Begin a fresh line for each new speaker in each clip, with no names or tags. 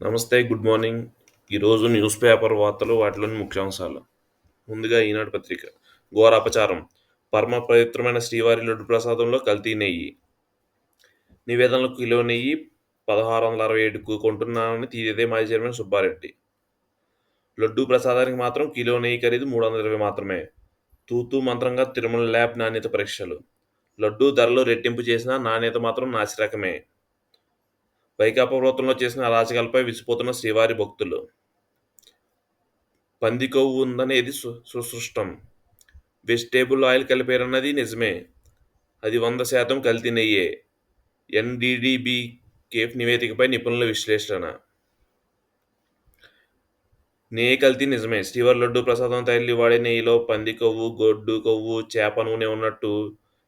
నమస్తే. Good morning. ఈరోజు news paper వార్తలు వాటిలోని ముఖ్యాంశాలు. ముందుగా ఈనాడు పత్రిక. ఘోర అపచారం. పరమ పవిత్రమైన శ్రీవారి లడ్డు ప్రసాదంలో కల్తీ నెయ్యి. నివేదనలో కిలో నెయ్యి 1667కు కొంటున్నామని తీరేదే మాజీ చైర్మన్ సుబ్బారెడ్డి. లడ్డూ ప్రసాదానికి మాత్రం కిలో నెయ్యి ఖరీదు 320 మాత్రమే. తూతూ మంత్రంగా తిరుమల ల్యాబ్ నాణ్యత పరీక్షలు. లడ్డూ ధరలు రెట్టింపు చేసినా నాణ్యత మాత్రం నాసిరకమే. వైకాపా ప్రభుత్వంలో చేసిన అరాచకాలపై విసిపోతున్న శ్రీవారి భక్తులు. పంది కొవ్వు ఉందనేది సుసృష్టం. వెజిటేబుల్ ఆయిల్ కలిపారన్నది నిజమే. అది 100% కల్తీ నెయ్యే. ఎన్డీడీబీ కేఫ్ నివేదికపై నిపుణుల విశ్లేషణ. నెయ్యి కల్తీ నిజమే. శ్రీవారి లడ్డూ ప్రసాదం తయారీలో వాడే నెయ్యిలో పంది కొవ్వు, గొడ్డు కొవ్వు, చేప నూనె ఉన్నట్టు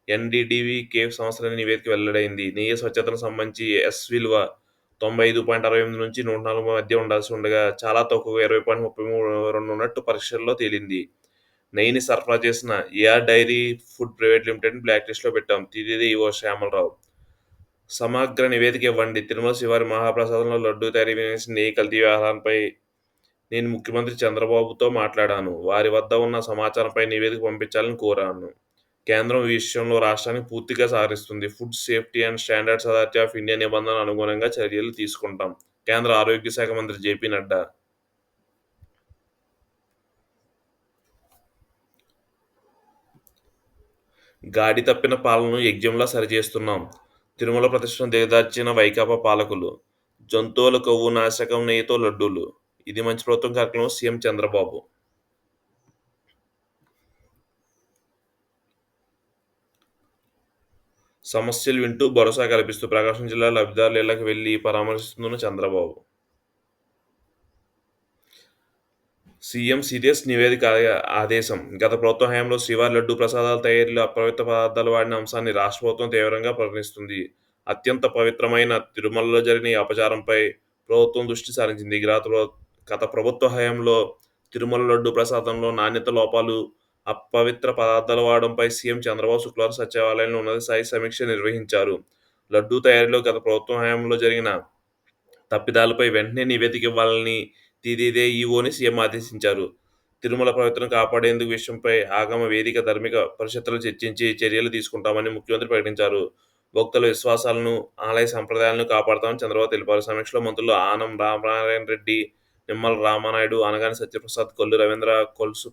ఎన్డీడీబీ కేఫ్ సంస్థల నివేదిక వెల్లడైంది. నెయ్యి స్వచ్ఛతకు సంబంధించి ఎస్ విలువ 95.68 నుంచి 104 మధ్య ఉండాల్సి ఉండగా చాలా తక్కువగా 20.32 ఉన్నట్టు పరీక్షల్లో తేలింది. నెయ్యిని సరఫరా చేసిన ఏఆర్ డైరీ ఫుడ్ ప్రైవేట్ లిమిటెడ్ని బ్లాక్ లిస్టులో పెట్టాం. TTD EO Syamala Rao. సమగ్ర నివేదిక ఇవ్వండి. తిరుమల శ్రీవారి మహాప్రసాదంలో లడ్డూ తయారీ వినేసి నెయ్యి కల్తీ వ్యవహారంపై నేను ముఖ్యమంత్రి చంద్రబాబుతో మాట్లాడాను. వారి వద్ద ఉన్న సమాచారంపై నివేదిక పంపించాలని కోరాను. కేంద్రం ఈ విషయంలో రాష్ట్రానికి పూర్తిగా సహకరిస్తుంది. Food safety and standards authority of India నిబంధనలకు అనుగుణంగా చర్యలు తీసుకుంటాం. కేంద్ర ఆరోగ్య శాఖ మంత్రి జేపీ నడ్డా. గాడి తప్పిన పాలనను యజ్ఞంలా సరిచేస్తున్నాం. తిరుమల ప్రతిష్టను దిగజార్చిన వైకాపా పాలకులు. జంతువుల కొవ్వు నాశకం నెయ్యితో లడ్డూలు. ఇది మంచి ప్రభుత్వం కార్యక్రమం సీఎం చంద్రబాబు. సమస్యలు వింటూ భరోసా కల్పిస్తూ ప్రకాశం జిల్లా లబ్ధిదారుల ఇళ్లకు వెళ్లి పరామర్శిస్తున్న చంద్రబాబు. సీఎం సీరియస్ నివేదిక ఆదేశం. గత ప్రభుత్వ హయాంలో శ్రీవారి లడ్డూ ప్రసాదాల తయారీలో అపవిత్ర పదార్థాలు వాడిన అంశాన్ని రాష్ట్ర ప్రభుత్వం తీవ్రంగా పరిగణిస్తుంది. అత్యంత పవిత్రమైన తిరుమలలో జరిగిన ఈ అపచారంపై ప్రభుత్వం దృష్టి సారించింది. గత ప్రభుత్వ హయాంలో తిరుమల లడ్డూ ప్రసాదంలో నాణ్యత లోపాలు, అపవిత్ర పదార్థాలు వాడడంపై సీఎం చంద్రబాబు శుక్రవారం సచివాలయంలో ఉన్నత స్థాయి సమీక్ష నిర్వహించారు. లడ్డూ తయారీలో గత ప్రభుత్వ హయాంలో జరిగిన తప్పిదాలపై వెంటనే నివేదిక ఇవ్వాలని టీటీడీ ఈవోని సీఎం ఆదేశించారు. తిరుమల పవిత్రను కాపాడేందుకు విషయంపై ఆగమ వేదిక ధార్మిక పరిషత్తులో చర్చించి చర్యలు తీసుకుంటామని ముఖ్యమంత్రి ప్రకటించారు. భక్తుల విశ్వాసాలను, ఆలయ సంప్రదాయాలను కాపాడతామని చంద్రబాబు తెలిపారు. సమీక్షలో మంత్రులు ఆనం రామనారాయణ రెడ్డి, నిమ్మల రామానాయుడు, అనగాని సత్యప్రసాద్, కొల్లు రవీంద్ర, కొలుసు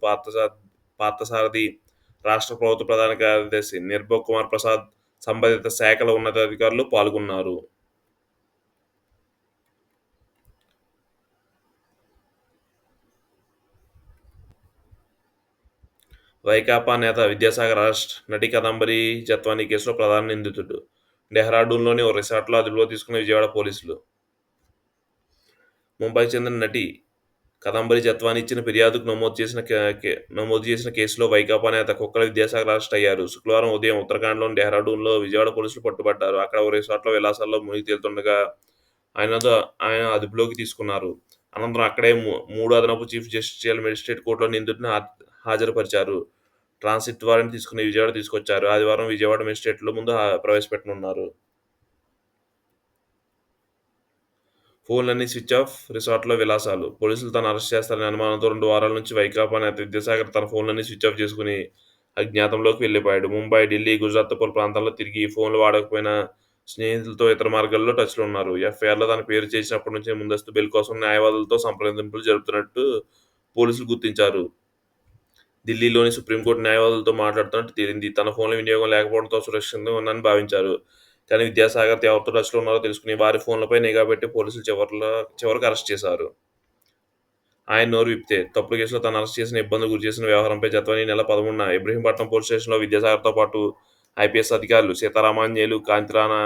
పార్థసారథి, రాష్ట్ర ప్రభుత్వ ప్రధాన కార్యదర్శి నిర్భవ్ కుమార్ ప్రసాద్, సంబంధిత శాఖల ఉన్నతాధికారులు పాల్గొన్నారు. వైకాపా నేత విద్యాసాగర్ అరెస్ట్. నటి కాదంబరి జత్వానీ కేసులో ప్రధాన నిందితుడు. డెహ్రాడూన్లోని ఓ రిసార్ట్లో అదుపులోకి తీసుకున్న విజయవాడ పోలీసులు. ముంబైకి చెందిన నటి కాదంబరి జత్వానీ ఇచ్చిన ఫిర్యాదుకు నమోదు చేసిన కేసులో వైకాపా నేత కుక్కల విద్యాసాగర్ అరెస్ట్ అయ్యారు. శుక్రవారం ఉదయం ఉత్తరాఖండ్లోని డెహ్రాడూన్లో విజయవాడ పోలీసులు పట్టుబడ్డారు. అక్కడ ఓ రిసార్ట్లో విలాసాల్లో మునిగి తేలుతుండగా ఆయన అదుపులోకి తీసుకున్నారు. అనంతరం అక్కడే 3 అదనపు చీఫ్ జస్టిషియల్ మెజిస్ట్రేట్ కోర్టులో నిందితుడిని హాజరుపరిచారు. ట్రాన్సిట్ వారెంట్ తీసుకుని విజయవాడ తీసుకొచ్చారు. ఆదివారం విజయవాడ మెజిస్ట్రేట్ల ముందు ప్రవేశపెట్టనున్నారు. ఫోన్లన్నీ స్విచ్ ఆఫ్, రిసార్ట్లో విలాసాలు. పోలీసులు తనను అరెస్ట్ చేస్తారనే అనుమానంతో 2 వారాల నుంచి వైకాపా నేత విద్యాసాగర్ తన ఫోన్లన్నీ స్విచ్ ఆఫ్ చేసుకుని అజ్ఞాతంలోకి వెళ్లిపోయాడు. ముంబై, ఢిల్లీ, గుజరాత్తో పలు ప్రాంతాల్లో తిరిగి ఫోన్లు వాడకపోయినా స్నేహితులతో ఇతర మార్గాల్లో టచ్లో ఉన్నారు. ఎఫ్ఐఆర్లో తన పేరు చేర్చినప్పటి నుంచి ముందస్తు బెయిల్ కోసం న్యాయవాదులతో సంప్రదింపులు జరుపుతున్నట్టు పోలీసులు గుర్తించారు. ఢిల్లీలోని సుప్రీంకోర్టు న్యాయవాదులతో మాట్లాడుతున్నట్టు తేలింది. తన ఫోన్ల వినియోగం లేకపోవడంతో సురక్షితంగా ఉందని భావించారు. కానీ విద్యాసాగర్ ఎవరితో టచ్లో ఉన్నారో తెలుసుకుని వారి ఫోన్లపై నిఘా పెట్టి పోలీసులు చివరకు అరెస్ట్ చేశారు. ఆయన నోరు విప్పితే తప్పుడు కేసులో తను అరెస్ట్ చేసిన ఇబ్బందులు గురిచేసిన వ్యవహారంపై జత్వానీ నెల 13న ఇబ్రహీంపట్నం పోలీస్ స్టేషన్లో విద్యాసాగర్తో పాటు ఐపీఎస్ అధికారులు సీతారామాంజనేయులు, కాంతిరాణా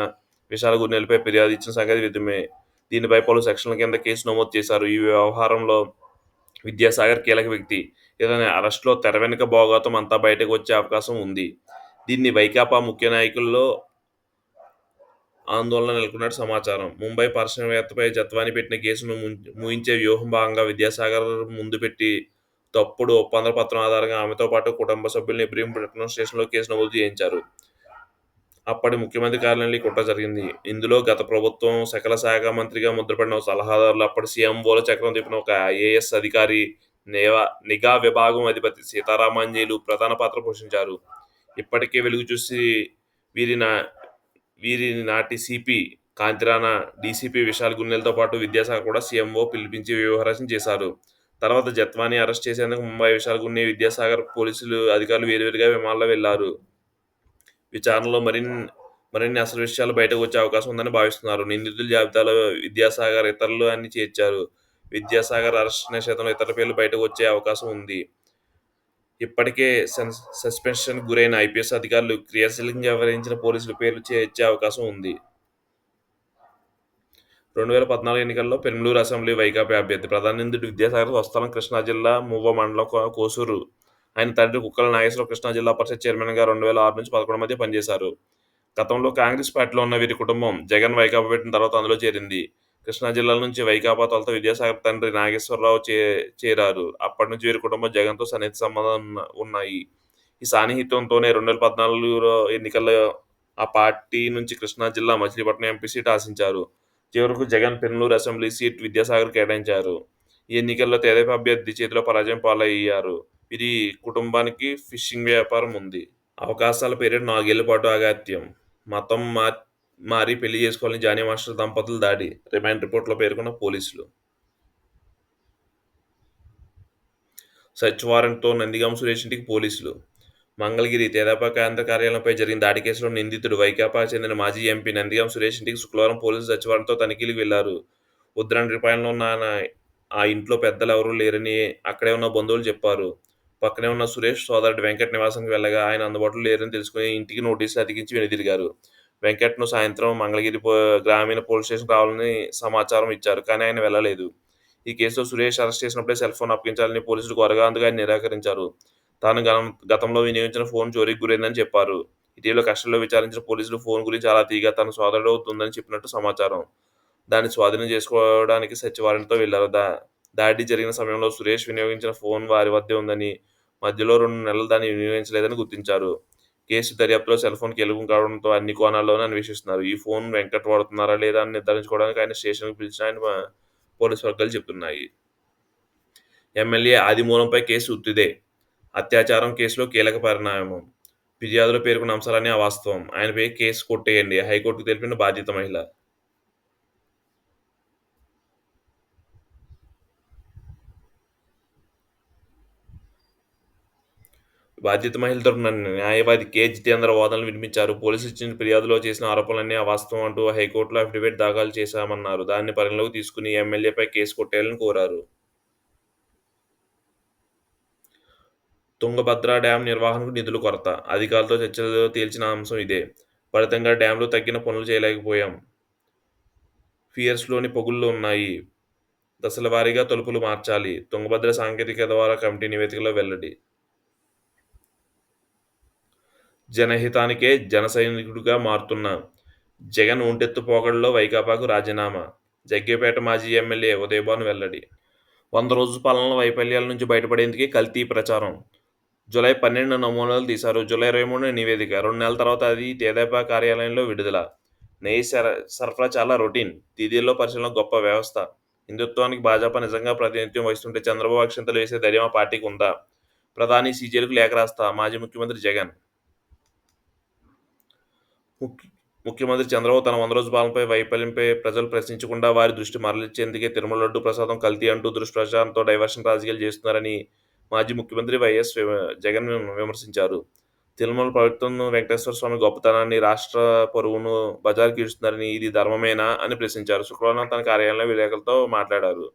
విశాల గుర్నెలపై ఫిర్యాదు ఇచ్చిన సంగతి విదితమే. దీనిపై పలు సెక్షన్ల కింద కేసు నమోదు చేశారు. ఈ వ్యవహారంలో విద్యాసాగర్ కీలక వ్యక్తి. ఇతని అరెస్టులో తెర వెనుక భోగాతం అంతా బయటకు వచ్చే అవకాశం ఉంది. దీన్ని వైకాపా ముఖ్య నాయకుల్లో ఆందోళన నెలకొన్నట్టు సమాచారం. ముంబై పారిశ్రామికవేత్తపై జత్వానీ పెట్టిన కేసును ముగించే వ్యూహం భాగంగా విద్యాసాగర్ ముందు పెట్టి తప్పుడు ఒప్పంద పత్రం ఆధారంగా ఆమెతో పాటు కుటుంబ సభ్యులను ఇబ్రహీంపట్నం స్టేషన్లో కేసు నమోదు చేయించారు. అప్పటి ముఖ్యమంత్రి కార్యాలయంలో ఈ కుట్ర జరిగింది. ఇందులో గత ప్రభుత్వం సకల శాఖ మంత్రిగా ముద్రపడిన ఓ సలహాదారులు, అప్పటి సీఎంఓల చక్రం తిప్పిన ఒక ఐఏఎస్ అధికారి, నిఘా విభాగం అధిపతి సీతారామాంజనేయులు ప్రధాన పాత్ర పోషించారు. ఇప్పటికే వెలుగు చూసి వీరి నా వీరి నాటి సిపి కాంతిరాణ, డీసీపీ విశాల్ గున్నెలతో పాటు విద్యాసాగర్ కూడా సీఎంఓ పిలిపించి వ్యూహరచన చేశారు. తర్వాత జత్వాని అరెస్ట్ చేసేందుకు ముంబై విశాల్ గున్ని, విద్యాసాగర్ పోలీసులు అధికారులు వేరువేరుగా విమానాల్లో వెళ్లారు. విచారణలో మరిన్ని అసలు విషయాలు బయటకు వచ్చే అవకాశం ఉందని భావిస్తున్నారు. నిందితుల జాబితాలో విద్యాసాగర్, ఇతరులు అన్ని చేర్చారు. విద్యాసాగర్ అరెస్ట్ నిషేధంలో ఇతర పేర్లు బయటకు వచ్చే అవకాశం ఉంది. ఇప్పటికే సస్పెన్షన్‌కు గురైన ఐపీఎస్ అధికారులు, క్రియాశీలకంగా వ్యవహరించిన పోలీసుల పేర్లు చేర్చే అవకాశం ఉంది. 2014 ఎన్నికల్లో పెనమలూరు అసెంబ్లీ వైకాపా అభ్యర్థి. ప్రధాన నిందితుడు విద్యాసాగర్ స్వస్థలం కృష్ణా జిల్లా మువ్వ మండలం కోసూరు. ఆయన తండ్రి కుక్కల నాగేశ్వరరావు కృష్ణా జిల్లా పరిషత్ చైర్మన్‌గా 2006 నుంచి 11 మధ్య పనిచేశారు. గతంలో కాంగ్రెస్ పార్టీలో ఉన్న వీరి కుటుంబం జగన్ వైకాపా పెట్టిన తర్వాత అందులో చేరింది. కృష్ణా జిల్లా నుంచి వైకాపా తొలుత విద్యాసాగర్ తండ్రి నాగేశ్వరరావు చేరారు. అప్పటి నుంచి వీరి కుటుంబం జగన్‌తో సన్నిహిత సంబంధాలు ఉన్నాయి. ఈ సాన్నిహిత్యంతోనే 2014 ఎన్నికల్లో ఆ పార్టీ నుంచి కృష్ణా జిల్లా మచిలీపట్నం ఎంపీ సీటు ఆశించారు. చివరకు జగన్ పెనమలూరు అసెంబ్లీ సీటు విద్యాసాగర్‌కు కేటాయించారు. ఈ ఎన్నికల్లో తెదేపా అభ్యర్థి చేతిలో పరాజయం పాలయ్యారు. వీరి కుటుంబానికి ఫిషింగ్ వ్యాపారం ఉంది. అవకాశాల పీరియడ్ 4 ఏళ్ల పాటు అఘాత్యం. మతం మారి పెళ్లి చేసుకోవాలని జానీ మాస్టర్ దంపతులు దాడి. రిమాండ్ రిపోర్ట్‌లో పేర్కొన్న పోలీసులు. సెర్చ్ వారెంట్‌తో నందిగామ సురేష్ ఇంటికి పోలీసులు. మంగళగిరి తెదేపా కేంద్ర కార్యాలయంపై జరిగిన దాడి కేసులో నిందితుడు వైకాపాకు చెందిన మాజీ ఎంపీ నందిగామ సురేష్ ఇంటికి శుక్రవారం పోలీసులు సెర్చ్ వారెంట్‌తో తనిఖీలకు వెళ్లారు. ఉద్దండరిపాలెంలో ఉన్న ఆ ఇంట్లో పెద్దలెవరూ లేరని అక్కడే ఉన్న బంధువులు చెప్పారు. పక్కనే ఉన్న సురేష్ సోదరుడు వెంకట్ నివాసానికి వెళ్ళగా ఆయన అందుబాటులో లేరని తెలుసుకుని ఇంటికి నోటీసులు అతికించి వెనుదిరిగారు. వెంకట్‌ను సాయంత్రం మంగళగిరి గ్రామీణ పోలీస్ స్టేషన్‌కి రావాలని సమాచారం ఇచ్చారు. కానీ ఆయన వెళ్ళలేదు. ఈ కేసులో సురేష్ అరెస్ట్ చేసినప్పుడే సెల్ ఫోన్ అప్పగించాలని పోలీసులు కోరగా అందుకు ఆయన నిరాకరించారు. తాను గతంలో వినియోగించిన ఫోన్ చోరీకి గురైందని చెప్పారు. ఇటీవల కస్టడీలో విచారించిన పోలీసులు ఫోన్ గురించి ఆరా తీయగా తన సోదరుడు ఉందని చెప్పినట్టు సమాచారం. దాన్ని స్వాధీనం చేసుకోవడానికి సెర్చ్ వారెంట్‌తో వెళ్లారు. దాడి జరిగిన సమయంలో సురేష్ వినియోగించిన ఫోన్ వారి వద్దే ఉందని, మధ్యలో 2 నెలలు దాన్ని వినియోగించలేదని గుర్తించారు. కేసు దర్యాప్తులో సెల్ ఫోన్ కీలకం కావడంతో అన్ని కోణాల్లోనూ అన్వేషిస్తున్నారు. ఈ ఫోన్ వెంకట్ వాడుతున్నారా లేదా అని నిర్ధారించుకోవడానికి ఆయన స్టేషన్‌కి పిలిచినా పోలీసు వర్గాలు చెబుతున్నాయి. ఎమ్మెల్యే ఆదిమూలంపై కేసు ఉత్తుదే. అత్యాచారం కేసులో కీలక పరిణామం. ఫిర్యాదులో పేర్కొన్న అంశాలన్నీ అవాస్తవం. ఆయనపై కేసు కొట్టేయండి హైకోర్టుకు తెలిపిన బాధిత మహిళ. బాధిత మహిళ తరపున న్యాయవాది కె. జితేంద్ర వాదనలు వినిపించారు. పోలీసులు ఇచ్చిన ఫిర్యాదులో చేసిన ఆరోపణలన్నీ అవాస్తవం అంటూ హైకోర్టులో అఫిడవిట్ దాఖలు చేశామన్నారు. దాన్ని పరిగణలోకి తీసుకుని ఎమ్మెల్యేపై కేసు కొట్టేయాలని కోరారు. తుంగభద్ర డ్యాం నిర్వహణకు నిధుల కొరత. అధికారులతో చర్చల్లో తేల్చిన అంశం ఇదే. ఫలితంగా డ్యాంలో తగ్గిన పనులు చేయలేకపోయాం. పియర్స్‌లోని పగుళ్లు ఉన్నాయి. దశల వారీగా తలుపులు మార్చాలి. తుంగభద్ర సాంకేతిక ద్వారా కమిటీ నివేదికలో వెల్లడి. జనహితానికే జనసైనికుడిగా మారుతున్న జగన్ ఒంటెత్తు పోకడలో వైకాపాకు రాజీనామా. జగ్గయ్యపేట మాజీ ఎమ్మెల్యే ఉదయభాను వెల్లడి. 100 రోజుల పాలనలో వైఫల్యాల నుంచి బయటపడేందుకే కల్తీ ప్రచారం. జూలై 12 నమూనాలు తీశారు. జూలై 23 నివేదిక. 2 నెలల తర్వాత అది తెదేపా కార్యాలయంలో విడుదల. నెయ్యి సరఫరా చాలా రొటీన్. తేదీల్లో పరిశీలన గొప్ప వ్యవస్థ. హిందుత్వానికి భాజపా నిజంగా ప్రాతినిధ్యం వహిస్తుంటే చంద్రబాబు అక్షింతలు వేసే ధైర్యం ఆ పార్టీకి ఉందా? ప్రధాని సీజేలకు లేఖ రాస్తా మాజీ ముఖ్యమంత్రి జగన్. ముఖ్యమంత్రి చంద్రబాబు తన 100 రోజుల పాలనపై వైఫల్యంపై ప్రజలు ప్రశ్నించకుండా వారి దృష్టి మరల్చేందుకే తిరుమల లడ్డూ ప్రసాదం కల్తీ అంటూ దుష్ప్రచారంతో డైవర్షన్ రాజకీయాలు చేస్తున్నారని మాజీ ముఖ్యమంత్రి వైఎస్ జగన్ విమర్శించారు. తిరుమల ప్రభుత్వం వెంకటేశ్వర స్వామి గొప్పతనాన్ని, రాష్ట్ర పరువును బజారుకి ఈడుస్తున్నారని, ఇది ధర్మమేనా అని ప్రశ్నించారు. శుక్రవారం తన కార్యాలయంలో విలేకరులతో మాట్లాడారు.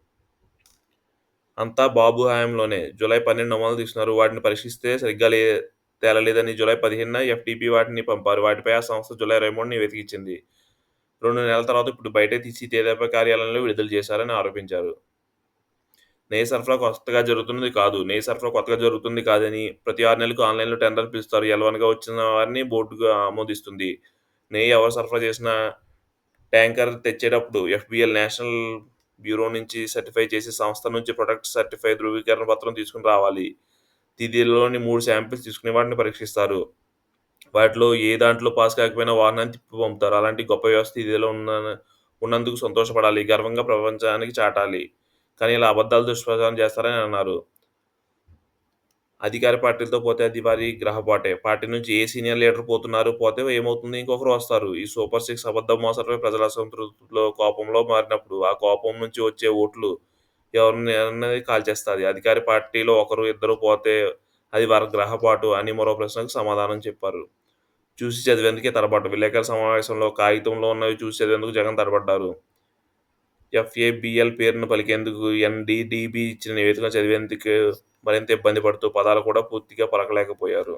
అంతా బాబు హయాంలోనే. జూలై 12 నమూనాలు తీసుకున్నారు. వాటిని పరీక్షిస్తే సరిగ్గా తేలలేదని జూలై 15న ఎఫ్‌డీపీ వాటిని పంపారు. వాటిపై ఆ సంస్థ జూలై 23న నివేదిక ఇచ్చింది. 2 నెలల తర్వాత ఇప్పుడు బయటకు తీసి తెదేపా కార్యాలయంలో విడుదల చేశారని ఆరోపించారు. నెయ్యి సరఫరా కొత్తగా జరుగుతుంది కాదని, ప్రతి 6 నెలలకు ఆన్‌లైన్‌లో టెండర్లు పిలుస్తారు. ఎల్1గా వచ్చిన వారిని బోర్డు ఆమోదిస్తుంది. నెయ్యి ఎవరు సరఫరా చేసినా ట్యాంకర్ తెచ్చేటప్పుడు ఎఫ్‌బీఎల్ నేషనల్ బ్యూరో నుంచి సర్టిఫై చేసే సంస్థ నుంచి ప్రొడక్ట్ సర్టిఫై ధృవీకరణ పత్రం తీసుకుని రావాలి. తేదీలోని 3 శాంపిల్స్ తీసుకుని వాటిని పరీక్షిస్తారు. వాటిలో ఏ దాంట్లో పాస్ కాకపోయినా వాహనాన్ని తిప్పి పంపుతారు. అలాంటి గొప్ప వ్యవస్థ ఇదేలో ఉన్నందుకు సంతోషపడాలి. గర్వంగా ప్రపంచానికి చాటాలి. కానీ ఇలా అబద్ధాలు దుష్ప్రచారం చేస్తారని అన్నారు. అధికార పార్టీలతో పోతే అది వారి గ్రహపాటే. పార్టీ నుంచి ఏ సీనియర్ లీడర్ పోతున్నారు, పోతే ఏమవుతుంది ఇంకొకరు వస్తారు. ఈ సూపర్ సిక్స్ అబద్ధం మోసాలపై ప్రజల అసంతృప్తిలో, కోపంలో మారినప్పుడు, ఆ కోపం నుంచి వచ్చే ఓట్లు ఎవరిని అన్నది కాల్చేస్తాది. అధికార పార్టీలో ఒకరు, ఇద్దరు పోతే అది వారి గ్రహపాటు అని మరో ప్రశ్నకు సమాధానం చెప్పారు. చూసి చదివేందుకే తడబడ్డ విలేకరుల సమావేశంలో కాగితంలో ఉన్నవి చూసి చదివేందుకు జగన్ తడబడ్డారు. ఎఫ్ఏబిఎల్ పేరును పలికేందుకు ఎన్‌డీడీబీ ఇచ్చిన నివేదికను చదివేందుకు మరింత ఇబ్బంది పడుతూ పదాలు కూడా పూర్తిగా పలకలేకపోయారు.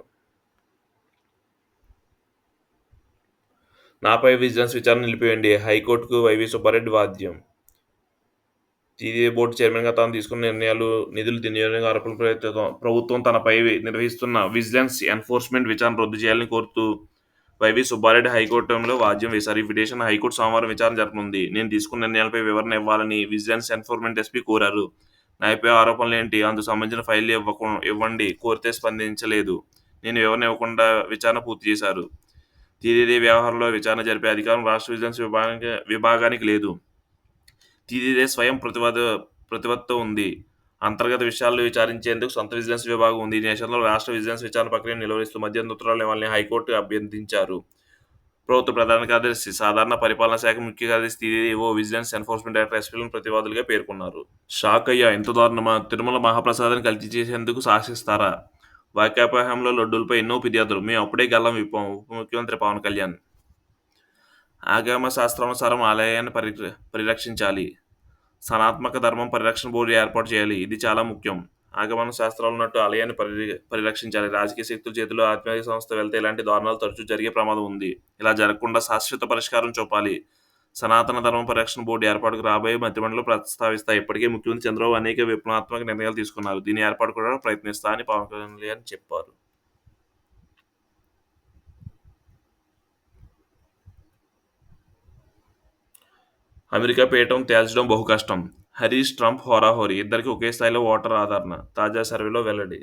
నాపై విజిలెన్స్ విచారణ నిలిపివేయండి. హైకోర్టుకు వైవీ సుబ్బారెడ్డి వాద్యం. టీటీడీ బోర్డు చైర్మన్‌గా తాను తీసుకున్న నిర్ణయాలు, నిధుల దుర్వినియోగం ఆరోపణలపై ప్రభుత్వం తనపై నిర్వహిస్తున్న విజిలెన్స్, ఎన్ఫోర్స్‌మెంట్ విచారణ రద్దు చేయాలని కోరుతూ వైవీ సుబ్బారెడ్డి హైకోర్టులో వాద్యం వేశారు. ఈ పిటిషన్ హైకోర్టు సోమవారం విచారణ జరపనుంది. నేను తీసుకున్న నిర్ణయాలపై వివరణ ఇవ్వాలని విజిలెన్స్, ఎన్ఫోర్స్‌మెంట్ ఎస్పీ కోరారు. నాపై ఆరోపణలేంటి? అందుకు సంబంధించిన ఫైళ్లు ఇవ్వండి కోరితే స్పందించలేదు. నేను వివరణ ఇవ్వకుండా విచారణ పూర్తి చేశారు. టీటీడీ వ్యవహారంలో విచారణ జరిపే అధికారం రాష్ట్ర విజిలెన్స్ విభాగానికి లేదు. టీటీడీ స్వయం ప్రతిపత్తితో ఉంది. అంతర్గత విషయాలను విచారించేందుకు సొంత విజిలెన్స్ విభాగం ఉంది. ఈ నేపథ్యంలో రాష్ట్ర విజిలెన్స్ విచారణ ప్రక్రియను నిలువరిస్తూ మధ్యంతర ఉత్తర్వులు ఇవ్వాలని హైకోర్టు అభ్యర్థించారు. ప్రభుత్వ ప్రధాన కార్యదర్శి, సాధారణ పరిపాలనా శాఖ ముఖ్య కార్యదర్శి, టీటీడీ ఓ విజిలెన్స్, ఎన్ఫోర్స్‌మెంట్ డైరెక్టర్, ఎస్పీలను ప్రతివాదులుగా పేర్కొన్నారు. షాక్ అయ్యా ఇంత దారుణమా? తిరుమల మహాప్రసాదాన్ని కల్తీ చేసేందుకు సాహసిస్తారా? వైకాపా హయాంలో లడ్డూలపై ఎన్నో ఫిర్యాదులు, మేం అప్పుడే గల్లం విప్పాం. ఉప ముఖ్యమంత్రి పవన్ కళ్యాణ్. ఆగమ శాస్త్రానుసారం ఆలయాన్ని పరిరక్షించాలి. సనాతన ధర్మం పరిరక్షణ బోర్డు ఏర్పాటు చేయాలి. ఇది చాలా ముఖ్యం. ఆగమన శాస్త్రాలు ఉన్నట్టు ఆలయాన్ని పరిరక్షించాలి. రాజకీయ శక్తుల చేతిలో ఆధ్యాత్మిక సంస్థ వెళ్తే ఇలాంటి దారుణాలు తరచూ జరిగే ప్రమాదం ఉంది. ఇలా జరగకుండా శాశ్వత పరిష్కారం చూపాలి. సనాతన ధర్మ పరిరక్షణ బోర్డు ఏర్పాటుకు రాబోయే మంత్రిమండలిలో ప్రస్తావిస్తా. ఇప్పటికే ముఖ్యమంత్రి చంద్రబాబు అనేక విప్లవాత్మక నిర్ణయాలు తీసుకున్నారు. దీని ఏర్పాటు కూడా ప్రయత్నిస్తా అని పవన్ కళ్యాణ్ చెప్పారు. అమెరికా పీఠం తేల్చడం బహు కష్టం. హరీష్, ట్రంప్ హోరాహోరీ. ఇద్దరికీ ఒకే స్థాయిలో ఓటర్ ఆదరణ. తాజా సర్వేలో వెల్లడి.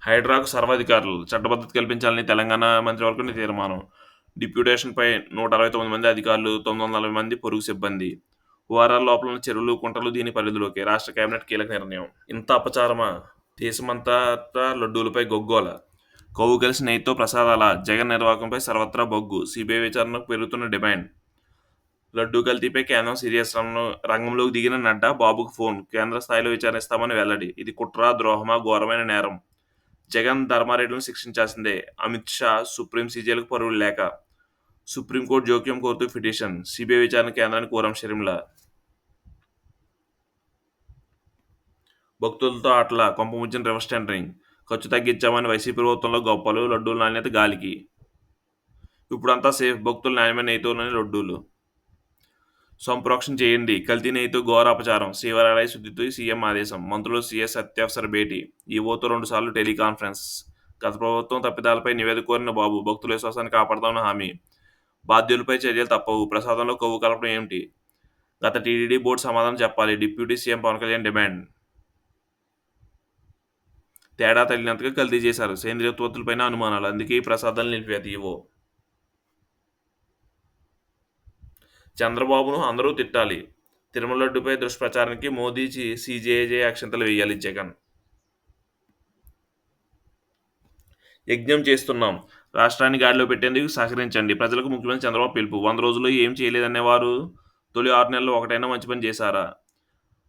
హైడ్రాకు సర్వాధికారులు, చట్టబద్ధత కల్పించాలని తెలంగాణ మంత్రివర్గం తీర్మానం. డిప్యూటేషన్పై 169 మంది అధికారులు, 940 మంది పొరుగు సిబ్బంది. వారాల లోపల ఉన్న చెరువులు, కుంటలు దీని పరిధిలోకి. రాష్ట్ర కేబినెట్ కీలక నిర్ణయం. ఇంత అపచారమా? దేశమంతా లడ్డూలపై గొగ్గోల. కొవ్వు కలిసి నెయ్యితో ప్రసాదాల. జగన్ నిర్వాహకంపై సర్వత్రా బొగ్గు. సిబిఐ విచారణకు పెరుగుతున్న డిమాండ్. లడ్డూ కల్తీపై కేంద్రం సీరియస్ రంగంలోకి దిగిన నడ్డా బాబుకు ఫోన్. కేంద్ర స్థాయిలో విచారిస్తామని వెల్లడి. ఇది కుట్ర, ద్రోహమా, ఘోరమైన నేరం. జగన్, ధర్మారెడ్డిలను శిక్షించాల్సిందే. అమిత్ షా సుప్రీం సీజేలకు పరువులు లేక. సుప్రీంకోర్టు జోక్యం కోరుతూ పిటిషన్. సిబిఐ విచారణ కేంద్రానికి కోరం షర్మిల. భక్తులతో ఆటల కొంపముంచిన రివర్స్ టెండరింగ్. ఖర్చు తగ్గించామని వైసీపీ ప్రభుత్వంలో గొప్పలు. లడ్డూల నాణ్యత గాలికి. ఇప్పుడంతా సేఫ్. భక్తులు నాణ్యమైన నెయ్యితోనే లడ్డూలు. సంప్రోక్షణ చేయండి. కల్తీ నెయ్యితో ఘోర అపచారం. శ్రీవారాలయ శుద్ధితో సీఎం ఆదేశం. మంత్రులు సీఎస్ అత్యవసర భేటీ. ఈవోతో 2 సార్లు టెలికాన్ఫరెన్స్. గత ప్రభుత్వం తప్పిదాలపై నివేదిక కోరిన బాబు. భక్తుల విశ్వాసాన్ని కాపాడతామని హామీ. బాధ్యులపై చర్యలు తప్పవు. ప్రసాదంలో కొవ్వు కలపడం ఏమిటి? గత టీటీడీ బోర్డు సమాధానం చెప్పాలి. Deputy CM Pawan Kalyan demand. తేడా తెలియనంతగా కల్తీ చేశారు. సేంద్రియ ఉత్పత్తులపైన అనుమానాలు. అందుకే ఈ ప్రసాదాలు నిలిపేది ఈవో. చంద్రబాబును అందరూ తిట్టాలి. తిరుమల లడ్డుపై దుష్ప్రచారానికి మోదీ సీజేఏ అక్షింతలు వేయాలి. జగన్. యజ్ఞం చేస్తున్నాం. రాష్ట్రాన్ని గాడిలో పెట్టేందుకు సహకరించండి. ప్రజలకు ముఖ్యమంత్రి చంద్రబాబు పిలుపు. 100 రోజుల్లో ఏం చేయలేదనేవారు తొలి 6 నెలల్లో ఒకటైనా మంచి పని చేశారా?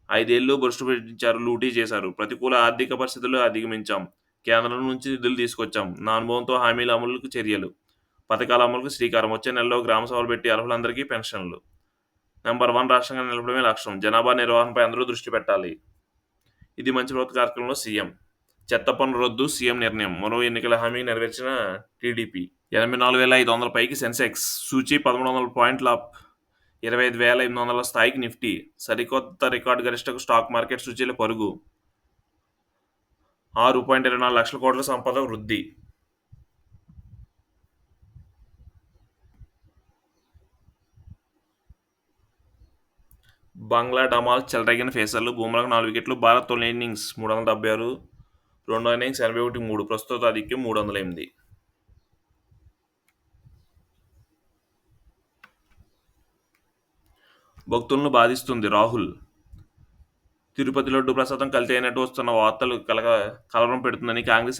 5 ఏళ్లు భ్రష్టు పట్టించారు, లూటీ చేశారు. ప్రతికూల ఆర్థిక పరిస్థితులు అధిగమించాం. కేంద్రం నుంచి నిధులు తీసుకొచ్చాం. నా అనుభవంతో హామీల అమలుకు చర్యలు. పథకాల అమలుకు శ్రీకారం. వచ్చే నెలలో గ్రామ సభలు పెట్టి అర్హులందరికీ పెన్షన్లు. నెంబర్ 1 రాష్ట్రంగా నిలపడమే లక్ష్యం. జనాభా నిర్వహణపై అందరూ దృష్టి పెట్టాలి. ఇది మంచి ప్రభుత్వ కార్యక్రమంలో సీఎం. చెత్త పన్ను రద్దు సీఎం నిర్ణయం. మరో ఎన్నికల హామీ నెరవేర్చిన టీడీపీ. 84,500 పైకి సెన్సెక్స్. సూచీ 1,100 పాయింట్ల అప్. 25,800 స్థాయికి నిఫ్టీ. సరికొత్త రికార్డు గరిష్టకు స్టాక్ మార్కెట్ సూచీల పరుగు. 6.24 లక్షల కోట్ల సంపద వృద్ధి. బంగ్లా డమాల్ చెలరేగిన ఫేసర్లు, బుమ్రాకు 4 వికెట్లు. భారత్ తొలి ఇన్నింగ్స్ 376, రెండో ఇన్నింగ్స్ 81, 3. ప్రస్తుత ఆధిక్యం 308. భక్తులను బాధిస్తుంది రాహుల్. తిరుపతి లడ్డూ ప్రసాదం కల్తీ అయినట్టు వస్తున్న వార్తలు కలవరం పెడుతుందని కాంగ్రెస్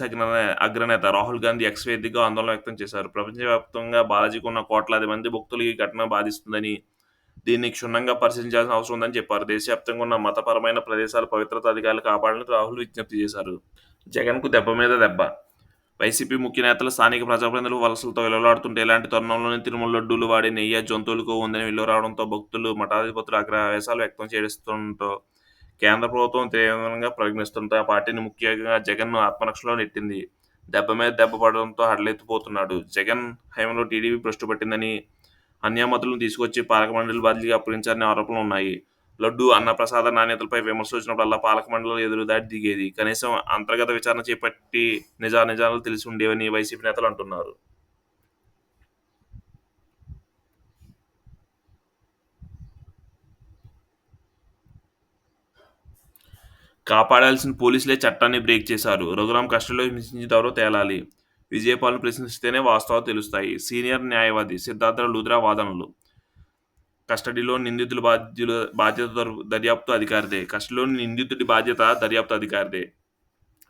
అగ్రనేత రాహుల్ గాంధీ ఎక్స్ వేదికగా ఆందోళన వ్యక్తం చేశారు. ప్రపంచవ్యాప్తంగా బాలాజీకి ఉన్న కోట్లాది మంది భక్తులు ఈ ఘటన బాధిస్తుందని, దీన్ని క్షుణ్ణంగా పరిశీలించాల్సిన అవసరం ఉందని చెప్పారు. దేశవ్యాప్తంగా ఉన్న మతపరమైన ప్రదేశాల పవిత్రత అధికారులు కాపాడాలని రాహుల్ విజ్ఞప్తి చేశారు. జగన్కు దెబ్బ మీద దెబ్బ. వైసీపీ ముఖ్య నేతలు, స్థానిక ప్రజాప్రతినిధులు వలసలతో విలవలాడుతుంటే ఇలాంటి తరుణంలోనే తిరుమల లడ్డూలు వాడే నెయ్యి జంతువులకు ఉందని వెలువ రావడంతో భక్తులు, మఠాధిపతులు ఆగ్రహవేశాలు వ్యక్తం చేస్తుండటంతో కేంద్ర ప్రభుత్వం తీవ్రంగా పరిగణిస్తుంటే ఆ పార్టీని ముఖ్యంగా జగన్ను ఆత్మరక్షణలో నెట్టింది. దెబ్బ మీద దెబ్బ పడడంతో హడలెత్తిపోతున్నాడు. జగన్ హయాంలో టీడీపీ భ్రష్టు పట్టిందని, అన్యామతులను తీసుకొచ్చి పాలక మండలి బాధ్యతగా అప్పగించారనే ఆరోపణలు ఉన్నాయి. లడ్డూ, అన్నప్రసాద నాణ్యతలపై విమర్శలు వచ్చినప్పుడల్లా పాలక మండలి ఎదురుదాడి దిగేది. కనీసం అంతర్గత విచారణ చేపట్టి నిజానిజాలు తెలిసి ఉండేవని వైసీపీ నేతలు అంటున్నారు. కాపాడాల్సిన పోలీసులే చట్టాన్ని బ్రేక్ చేశారు. రఘురాం కస్టడీలో హింసించిందెవరో తేలాలి. విజయపాల్ను ప్రశ్నిస్తేనే వాస్తవాలు తెలుస్తాయి. సీనియర్ న్యాయవాది సిద్ధార్థ లూథ్రా వాదనలు. కస్టడీలోని నిందితుడి బాధ్యత దర్యాప్తు అధికారిదే. కస్టడీలోని నిందితుడి బాధ్యత దర్యాప్తు అధికారిదే.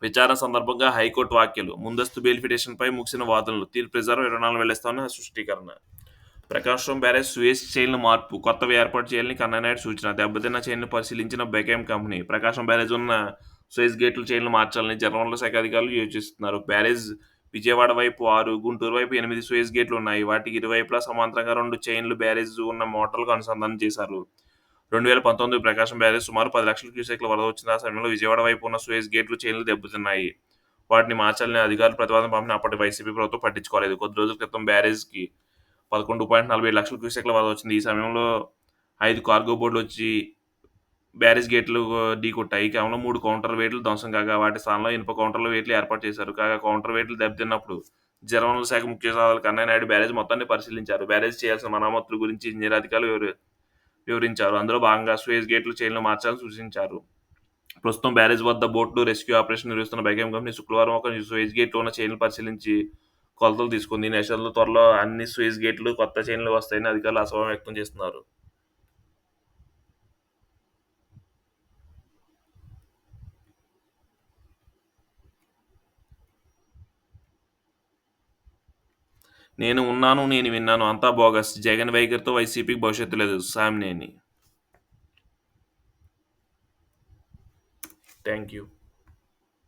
విచారణ సందర్భంగా హైకోర్టు వ్యాఖ్యలు. ముందస్తు బెయిల్ పిటిషన్పై ముగిసిన వాదనలు. తీర్పు రిజర్వ్ 24 వెల్లడిస్తామని స్పష్టీకరణ. ప్రకాశం బ్యారేజ్ సూయజ్ చైన్ల మార్పు, కొత్తవి ఏర్పాటు చేయాలని కన్నానాయుడు సూచన. దెబ్బతిన్న చైన్ను పరిశీలించిన బెకామ్ కంపెనీ. ప్రకాశం బ్యారేజ్ ఉన్న సూయజ్ గేట్లు చైన్లు మార్చాలని జలవనరుల శాఖ అధికారులు యోచిస్తున్నారు. బ్యారేజ్ విజయవాడ వైపు 6, గుంటూరు వైపు 8 సూయజ్ గేట్లు ఉన్నాయి. వాటికి ఇరువైపులా సమాంతరంగా 2 చైన్లు బ్యారేజ్ ఉన్న మోటార్లకు అనుసంధానం చేశారు. 2019 ప్రకాశం బ్యారేజ్ సుమారు 10 లక్షల క్యూసెక్ల వరద వచ్చిన ఆ సమయంలో విజయవాడ వైపు ఉన్న సూయజ్ గేట్లు చైన్లు దెబ్బతిన్నాయి. వాటిని మార్చాలని అధికారులు ప్రతిపాదన పంపిన అప్పటి వైసీపీ ప్రభుత్వం పట్టించుకోలేదు. కొద్ది రోజుల క్రితం బ్యారేజ్కి 11.47 లక్షల క్యూసెక్ల వరద వచ్చింది. ఈ సమయంలో 5 కార్గో బోట్లు వచ్చి బ్యారేజ్ గేట్లు ఢీకొట్టాయి. కేవలం 3 కౌంటర్ వెయిట్లు ధ్వంసం కాగా వాటి స్థానంలో ఇనుప కౌంటర్ వెయిట్లు ఏర్పాటు చేశారు. కాగా కౌంటర్ వెయిట్లు దెబ్బతిన్నప్పుడు జలవనరుల శాఖ ముఖ్య సలహాదారు కన్నయ్యనాయుడు బ్యారేజ్ మొత్తాన్ని పరిశీలించారు. బ్యారేజ్ చేయాల్సిన మరమ్మతుల గురించి ఇంజనీర్ అధికారులు వివరించారు. అందులో భాగంగా సూయజ్ గేట్లు చైన్లు మార్చాలని సూచించారు. ప్రస్తుతం బ్యారేజ్ వద్ద బోట్లు రెస్క్యూ ఆపరేషన్ నిర్వహిస్తున్న బెకామ్ కంపెనీ శుక్రవారం ఒక సూయజ్ గేట్లో ఉన్న చైన్లు పరిశీలించి కొలతలు తీసుకుంది. ఈ నేషనల్లో త్వరలో అన్ని సూయజ్ గేట్లు కొత్త చైన్లు వస్తాయని అధికారులు అసహనం వ్యక్తం చేస్తున్నారు. నేను ఉన్నాను, నేను విన్నాను, అంతా బోగస్. జగన్ వైఖరితో వైసీపీకి భవిష్యత్తు లేదు. సామ్నేని. Thank you.